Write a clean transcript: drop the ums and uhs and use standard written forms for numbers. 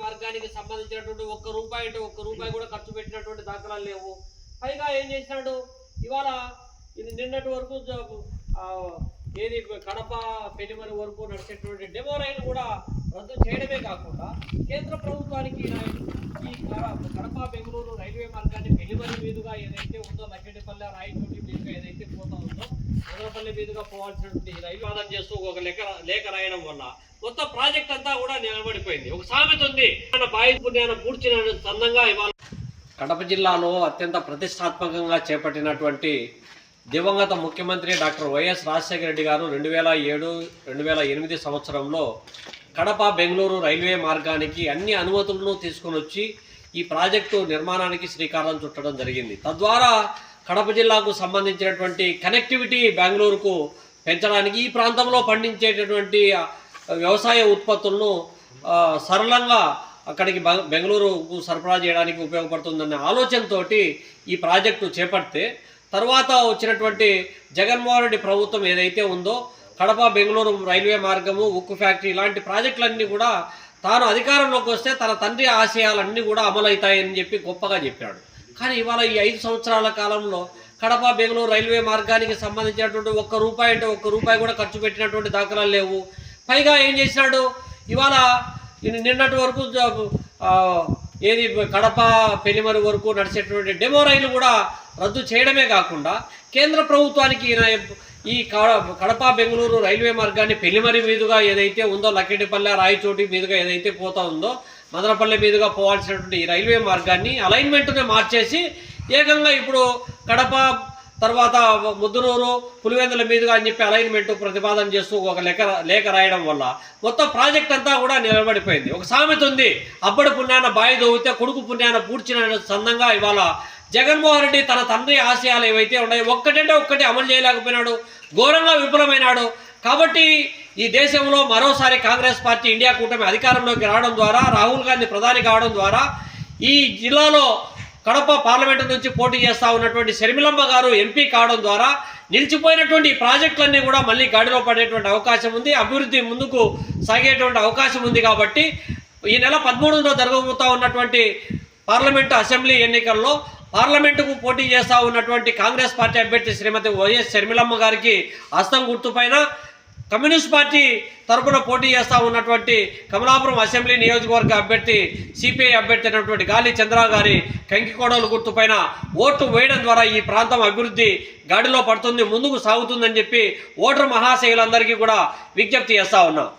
మార్గానికి సంబంధించినటువంటి ఒక్క రూపాయి కూడా ఖర్చు పెట్టినటువంటి దాఖలాలు లేవు. పైగా ఏం చేసినాడు, ఇవాళ ఇది నిన్నటి వరకు ఏది కడప పెనుమరి వరకు నడిచేటువంటి డెమో రైలు కూడా రద్దు చేయడమే కాకుండా కేంద్ర ప్రభుత్వానికి ఈ కడప బెంగళూరు రైల్వే మార్గాన్ని పెనుమరి మీదుగా ఏదైతే ఉందో లక్కెడిపల్లె రాయచోటి మీదుగా ఏదైతే పోతా ఉందో మదనపల్లి మీదుగా పోవాల్సినటువంటి రైలు ఆదాం చేస్తూ ఒక లేఖ రాయడం వల్ల మొత్తం ప్రాజెక్ట్ అంతా కూడా నిలబడిపోయింది. ఒక సామెత ఉంది, బాయి పుణ్యాన పూడ్చిన సందంగా ఇవాళ కడప జిల్లాలో అత్యంత ప్రతిష్టాత్మకంగా చేపట్టినటువంటి దివంగత ముఖ్యమంత్రి డాక్టర్ వైఎస్ రాజశేఖర రెడ్డి గారు 2007-2008 సంవత్సరంలో కడప బెంగళూరు రైల్వే మార్గానికి అన్ని అనుమతులను తీసుకొని వచ్చి ఈ ప్రాజెక్టు నిర్మాణానికి శ్రీకారం చుట్టడం జరిగింది. తద్వారా కడప జిల్లాకు సంబంధించినటువంటి కనెక్టివిటీ బెంగళూరుకు పెంచడానికి, ఈ ప్రాంతంలో పండించేటటువంటి వ్యవసాయ ఉత్పత్తులను సరళంగా అక్కడికి బెంగళూరుకు సరఫరా చేయడానికి ఉపయోగపడుతుందనే ఆలోచనతో ఈ ప్రాజెక్టు చేపడితే, తర్వాత వచ్చినటువంటి జగన్మోహన్ రెడ్డి ప్రభుత్వం ఏదైతే ఉందో కడప బెంగళూరు రైల్వే మార్గము, ఉక్కు ఫ్యాక్టరీ ఇలాంటి ప్రాజెక్టులన్నీ కూడా తాను అధికారంలోకి వస్తే తన తండ్రి ఆశయాలన్నీ కూడా అమలవుతాయని చెప్పి గొప్పగా చెప్పాడు. కానీ ఇవాళ ఈ 5 సంవత్సరాల కాలంలో కడప బెంగళూరు రైల్వే మార్గానికి సంబంధించినటువంటి ఒక్క రూపాయి కూడా ఖర్చు పెట్టినటువంటి దాఖలాలు లేవు. పైగా ఏం చేసినాడు, ఇవాళ నిన్నటి వరకు ఏది కడప పెనుమరి వరకు నడిచేటువంటి డెమో రైలు కూడా రద్దు చేయడమే కాకుండా కేంద్ర ప్రభుత్వానికి ఈ కడప బెంగళూరు రైల్వే మార్గాన్ని పెనుమరి మీదుగా ఏదైతే ఉందో లక్కెడిపల్లె రాయచోటి మీదుగా ఏదైతే పోతా ఉందో మదనపల్లి మీదుగా పోవాల్సినటువంటి ఈ రైల్వే మార్గాన్ని అలైన్మెంట్ని మార్చేసి ఏకంగా ఇప్పుడు కడప తర్వాత ముద్దునూరు పులివెందుల మీదుగా అని చెప్పి అలైన్మెంట్ ప్రతిపాదన చేస్తూ ఒక లేఖ రాయడం వల్ల మొత్తం ప్రాజెక్ట్ అంతా కూడా నిలబడిపోయింది. ఒక సామెత ఉంది, అబ్బడి పుణ్యాన బాయి దొవ్వితే కొడుకు పుణ్యాన పూడ్చిన సందంగా ఇవాళ జగన్మోహన్ రెడ్డి తన తండ్రి ఆశయాలు ఏవైతే ఉన్నాయో ఒక్కటి అమలు చేయలేకపోయినాడు, ఘోరంగా విఫలమైనాడు. కాబట్టి ఈ దేశంలో మరోసారి కాంగ్రెస్ పార్టీ ఇండియా కూటమి అధికారంలోకి రావడం ద్వారా, రాహుల్ గాంధీ ప్రధాని కావడం ద్వారా ఈ జిల్లాలో కడప పార్లమెంటు నుంచి పోటీ చేస్తూ ఉన్నటువంటి శర్మిలమ్మ గారు ఎంపీ కావడం ద్వారా నిలిచిపోయినటువంటి ప్రాజెక్టులన్నీ కూడా మళ్ళీ గాడిలో పడేటువంటి అవకాశం ఉంది, అభివృద్ధి ముందుకు సాగేటువంటి అవకాశం ఉంది. కాబట్టి ఈ నెల 13న జరగబోతూ ఉన్నటువంటి పార్లమెంటు అసెంబ్లీ ఎన్నికల్లో పార్లమెంటుకు పోటీ చేస్తూ ఉన్నటువంటి కాంగ్రెస్ పార్టీ అభ్యర్థి శ్రీమతి వైఎస్ షర్మిలమ్మ గారికి హస్తం గుర్తుపైన, కమ్యూనిస్ట్ పార్టీ తరఫున పోటీ చేస్తూ ఉన్నటువంటి కమలాపురం అసెంబ్లీ నియోజకవర్గ అభ్యర్థి సిపిఐ అభ్యర్థి అయినటువంటి గాలి చంద్ర గారి కంకికోడలు గుర్తుపైన ఓటు వేయడం ద్వారా ఈ ప్రాంతం అభివృద్ధి గాడిలో పడుతుంది, ముందుకు సాగుతుందని చెప్పి ఓటర్ మహాశయులందరికీ కూడా విజ్ఞప్తి చేస్తూ ఉన్నాం.